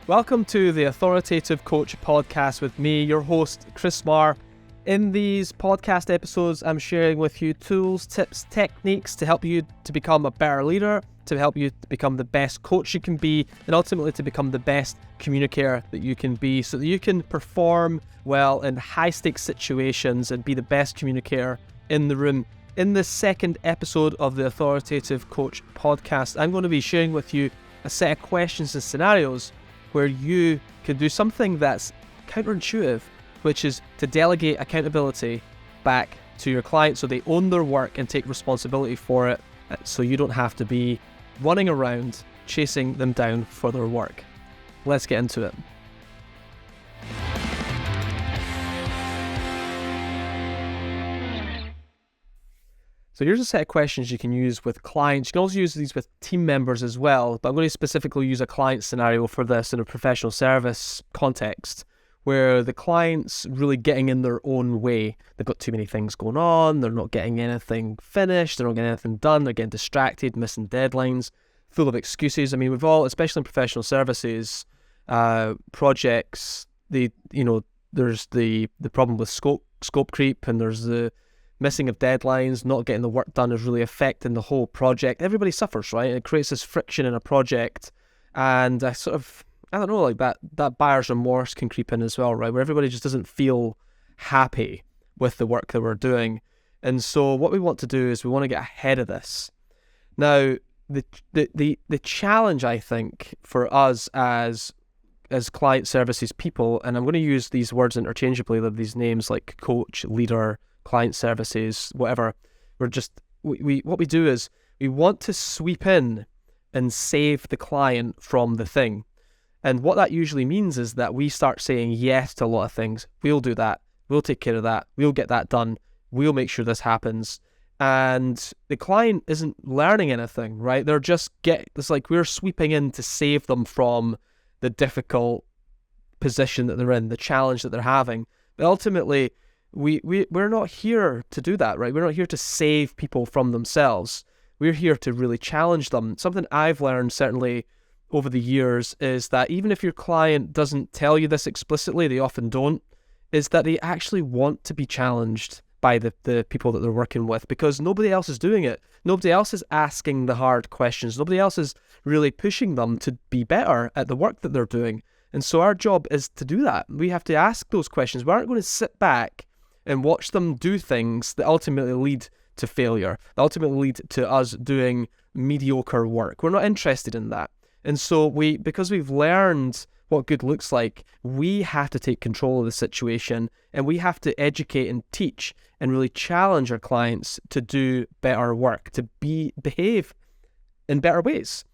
Welcome to the Authoritative Coach podcast with me, your host, Chris Marr. In these podcast episodes, I'm sharing with you tools, tips, techniques to help you to become a better leader, to help you to become the best coach you can be, and ultimately to become the best communicator that you can be so that you can perform well in high-stakes situations and be the best communicator in the room. In this second episode of the Authoritative Coach podcast, I'm going to be sharing with you a set of questions and scenarios where you can do something that's counterintuitive, which is to delegate accountability back to your client so they own their work and take responsibility for it, so you don't have to be running around chasing them down for their work. Let's get into it. So here's a set of questions you can use with clients. You can also use these with team members as well, but I'm going to specifically use a client scenario for this in a professional service context where the client's really getting in their own way. They've got too many things going on, they're not getting anything finished, they're not getting anything done, they're getting distracted, missing deadlines, full of excuses. I mean, we've all, especially in professional services, projects, there's the problem with scope creep, and there's the missing of deadlines, not getting the work done is really affecting the whole project. Everybody suffers, right? It creates this friction in a project, and I don't know, like that buyer's remorse can creep in as well, right? Where everybody just doesn't feel happy with the work that we're doing. And so what we want to do is we want to get ahead of this. Now, the challenge, I think, for us as client services people, and I'm going to use these words interchangeably, these names like coach, leader, client services, whatever. What we do is we want to sweep in and save the client from the thing. And what that usually means is that we start saying yes to a lot of things. We'll do that. We'll take care of that. We'll get that done. We'll make sure this happens. And the client isn't learning anything, right? It's like we're sweeping in to save them from the difficult position that they're in, the challenge that they're having. But ultimately, we're not here to do that, right? We're not here to save people from themselves. We're here to really challenge them. Something I've learned certainly over the years is that even if your client doesn't tell you this explicitly, they often don't, is that they actually want to be challenged by the people that they're working with, because nobody else is doing it. Nobody else is asking the hard questions. Nobody else is really pushing them to be better at the work that they're doing. And so our job is to do that. We have to ask those questions. We aren't going to sit back and watch them do things that ultimately lead to failure, that ultimately lead to us doing mediocre work. We're not interested in that. And so because we've learned what good looks like, we have to take control of the situation, and we have to educate and teach and really challenge our clients to do better work, to behave in better ways.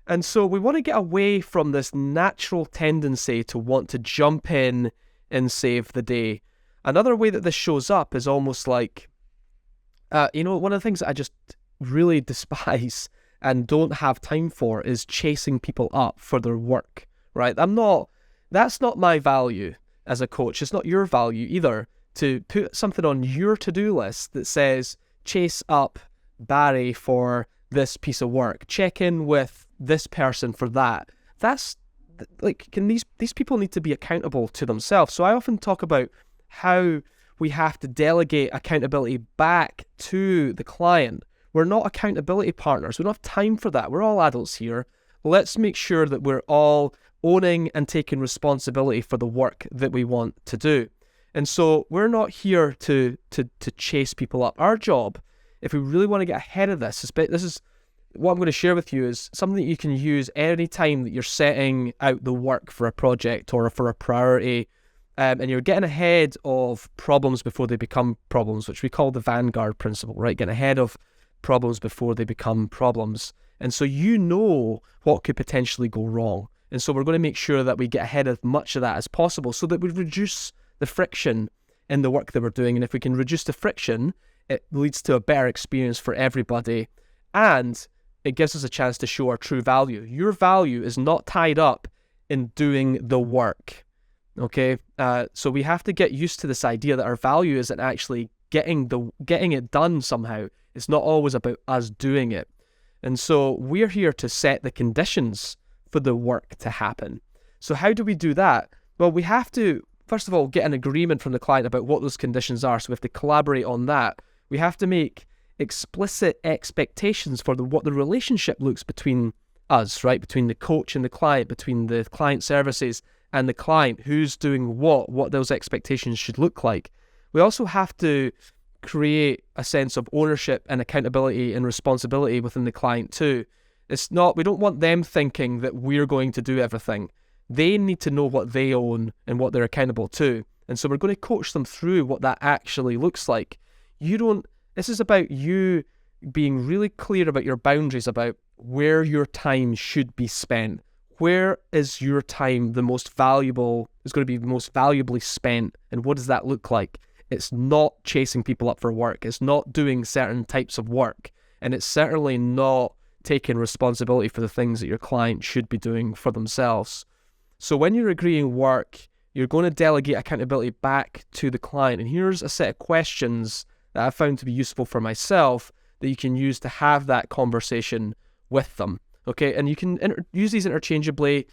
And so we want to get away from this natural tendency to want to jump in and save the day. Another way that this shows up is almost like, one of the things that I just really despise and don't have time for is chasing people up for their work, right? That's not my value as a coach. It's not your value either to put something on your to-do list that says, chase up Barry for this piece of work, check in with this person for that. That's like, these people need to be accountable to themselves. So I often talk about how we have to delegate accountability back to the client. We're not accountability partners. We don't have time for that. We're all adults here. Let's make sure that we're all owning and taking responsibility for the work that we want to do. And so we're not here to chase people up. Our job, if we really want to get ahead of this is what I'm going to share with you, is something that you can use any time that you're setting out the work for a project or for a priority, and you're getting ahead of problems before they become problems, which we call the Vanguard principle, right? Getting ahead of problems before they become problems. And so you know what could potentially go wrong. And so we're going to make sure that we get ahead of much of that as possible so that we reduce the friction in the work that we're doing. And if we can reduce the friction, it leads to a better experience for everybody. And it gives us a chance to show our true value. Your value is not tied up in doing the work. Okay, so we have to get used to this idea that our value isn't actually getting it done somehow. It's not always about us doing it. And so we're here to set the conditions for the work to happen. So how do we do that? Well, we have to, first of all, get an agreement from the client about what those conditions are. So we have to collaborate on that. We have to make explicit expectations for what the relationship looks between us, right? Between the coach and the client, between the client services and the client, who's doing what those expectations should look like. We also have to create a sense of ownership and accountability and responsibility within the client too. We don't want them thinking that we're going to do everything. They need to know what they own and what they're accountable to. And so we're going to coach them through what that actually looks like. This is about you being really clear about your boundaries, about where your time should be spent. Where is your time is going to be most valuably spent, and what does that look like? It's not chasing people up for work. It's not doing certain types of work. And it's certainly not taking responsibility for the things that your client should be doing for themselves. So when you're agreeing work, you're going to delegate accountability back to the client. And here's a set of questions that I've found to be useful for myself that you can use to have that conversation with them. Okay, and you can use these interchangeably.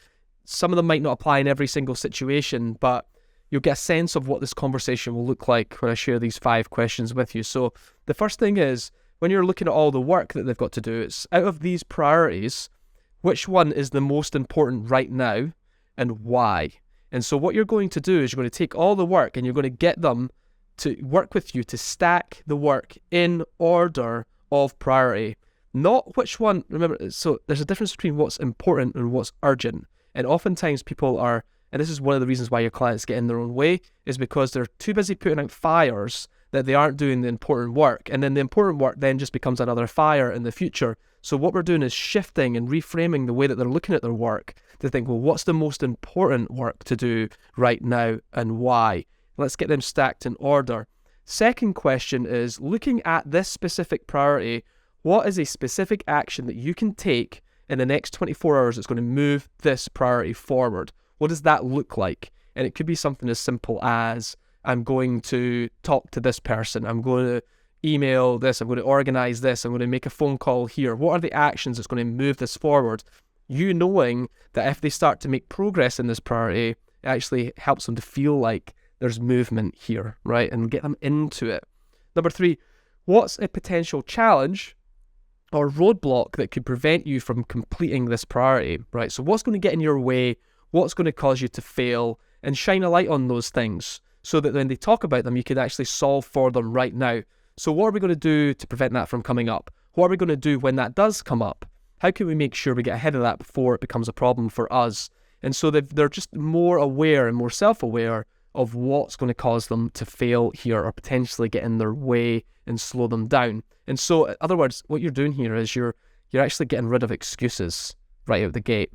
Some of them might not apply in every single situation, but you'll get a sense of what this conversation will look like when I share these 5 questions with you. So the first thing is, when you're looking at all the work that they've got to do, it's out of these priorities, which one is the most important right now and why? And so what you're going to do is you're going to take all the work and you're going to get them to work with you to stack the work in order of priority. Not which one, remember, so there's a difference between what's important and what's urgent. And oftentimes people are, and this is one of the reasons why your clients get in their own way, is because they're too busy putting out fires that they aren't doing the important work. And then the important work then just becomes another fire in the future. So what we're doing is shifting and reframing the way that they're looking at their work to think, well, what's the most important work to do right now and why? Let's get them stacked in order. Second question is, looking at this specific priority, what is a specific action that you can take in the next 24 hours that's going to move this priority forward? What does that look like? And it could be something as simple as, I'm going to talk to this person, I'm going to email this, I'm going to organize this, I'm going to make a phone call here. What are the actions that's going to move this forward? You knowing that if they start to make progress in this priority, it actually helps them to feel like there's movement here, right? And get them into it. Number 3, what's a potential challenge or roadblock that could prevent you from completing this priority, right? So what's going to get in your way? What's going to cause you to fail? And shine a light on those things so that when they talk about them, you can actually solve for them right now. So what are we going to do to prevent that from coming up? What are we going to do when that does come up? How can we make sure we get ahead of that before it becomes a problem for us? And so they're just more aware and more self-aware of what's going to cause them to fail here or potentially get in their way and slow them down. And so, in other words, what you're doing here is you're actually getting rid of excuses right out the gate.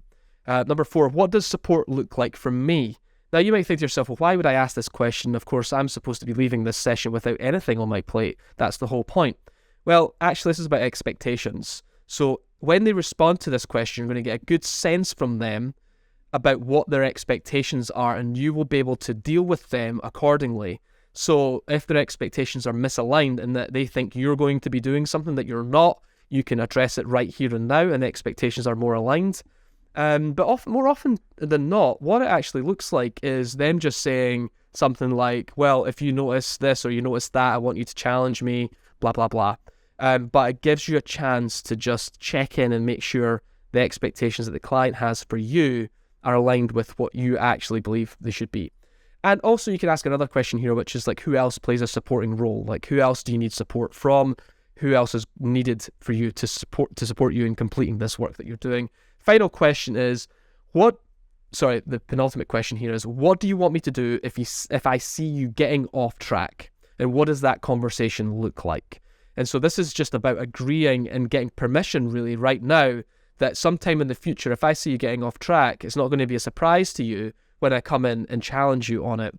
Number 4, what does support look like from me? Now, you might think to yourself, well, why would I ask this question? Of course, I'm supposed to be leaving this session without anything on my plate. That's the whole point. Well, actually, this is about expectations. So when they respond to this question, you're going to get a good sense from them about what their expectations are, and you will be able to deal with them accordingly. So if their expectations are misaligned and that they think you're going to be doing something that you're not, you can address it right here and now, and the expectations are more aligned. But more often than not, what it actually looks like is them just saying something like, well, if you notice this or you notice that, I want you to challenge me, blah, blah, blah. But it gives you a chance to just check in and make sure the expectations that the client has for you are aligned with what you actually believe they should be. And also you can ask another question here, which is like, who else plays a supporting role? Like, who else do you need support from? Who else is needed for you to support you in completing this work that you're doing? Final question is, the penultimate question here is, what do you want me to do if I see you getting off track? And what does that conversation look like? And so this is just about agreeing and getting permission really right now that sometime in the future, if I see you getting off track, it's not going to be a surprise to you when I come in and challenge you on it.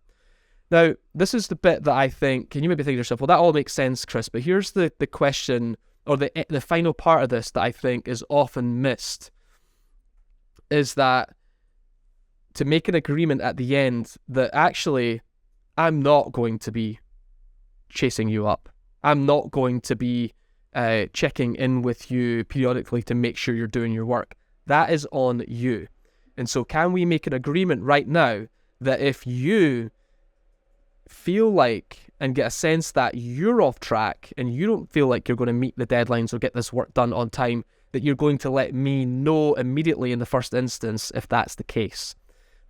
Now, this is the bit that I think, and you may be thinking to yourself, well, that all makes sense, Chris, but here's the question, or the final part of this that I think is often missed, is that to make an agreement at the end that actually, I'm not going to be chasing you up. I'm not going to be checking in with you periodically to make sure you're doing your work. That is on you. And so can we make an agreement right now that if you feel like and get a sense that you're off track and you don't feel like you're going to meet the deadlines or get this work done on time, that you're going to let me know immediately in the first instance if that's the case,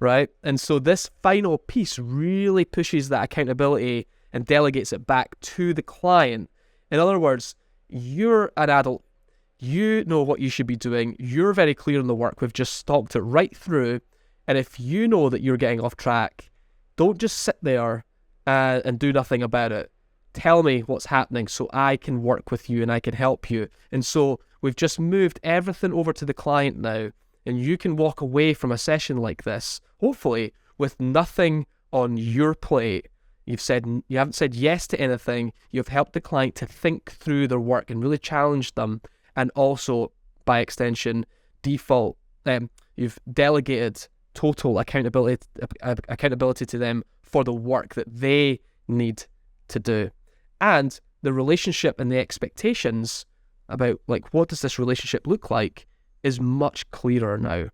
right? And so this final piece really pushes that accountability and delegates it back to the client. In other words, you're an adult, you know what you should be doing, you're very clear on the work, we've just talked it right through, and if you know that you're getting off track, don't just sit there and do nothing about it. Tell me what's happening so I can work with you and I can help you. And so we've just moved everything over to the client now, and you can walk away from a session like this, hopefully, with nothing on your plate. You haven't said yes to anything. You've helped the client to think through their work and really challenged them, and also, by extension, you've delegated total accountability to them for the work that they need to do. And the relationship and the expectations about, like, what does this relationship look like is much clearer now.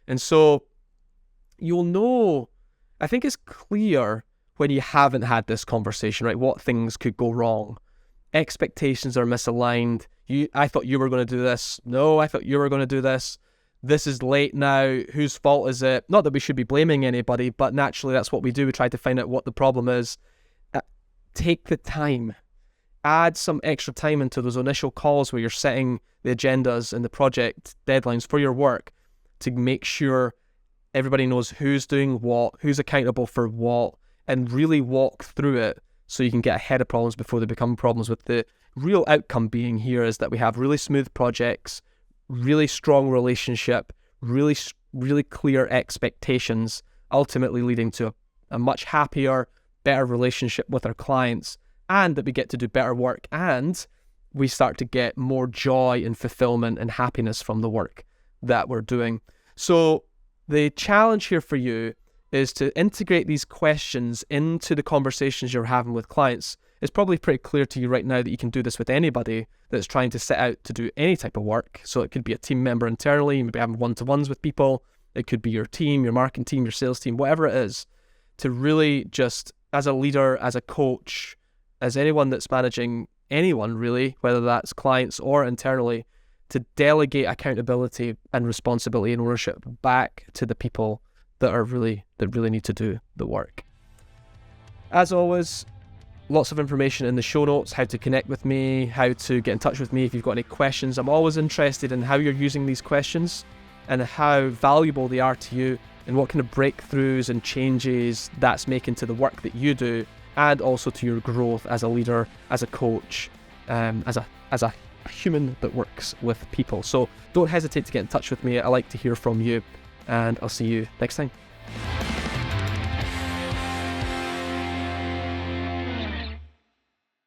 And so you'll know, I think it's clear when you haven't had this conversation, right? What things could go wrong. Expectations are misaligned. I thought you were going to do this. No, I thought you were going to do this. This is late now. Whose fault is it? Not that we should be blaming anybody, but naturally that's what we do. We try to find out what the problem is. Take the time. Add some extra time into those initial calls where you're setting the agendas and the project deadlines for your work to make sure everybody knows who's doing what, who's accountable for what, and really walk through it so you can get ahead of problems before they become problems, with the real outcome being here is that we have really smooth projects, really strong relationship, really clear expectations, ultimately leading to a much happier, better relationship with our clients, and that we get to do better work, and we start to get more joy and fulfillment and happiness from the work that we're doing. So the challenge here for you is to integrate these questions into the conversations you're having with clients. It's probably pretty clear to you right now that you can do this with anybody that's trying to set out to do any type of work. So it could be a team member internally, you may be having one-to-ones with people. It could be your team, your marketing team, your sales team, whatever it is, to really just, as a leader, as a coach, as anyone that's managing anyone really, whether that's clients or internally, to delegate accountability and responsibility and ownership back to the people that really need to do the work. As always, lots of information in the show notes, how to connect with me, how to get in touch with me if you've got any questions. I'm always interested in how you're using these questions and how valuable they are to you, and what kind of breakthroughs and changes that's making to the work that you do, and also to your growth as a leader, as a coach, as a human that works with people. So don't hesitate to get in touch with me. I like to hear from you, and I'll see you next time.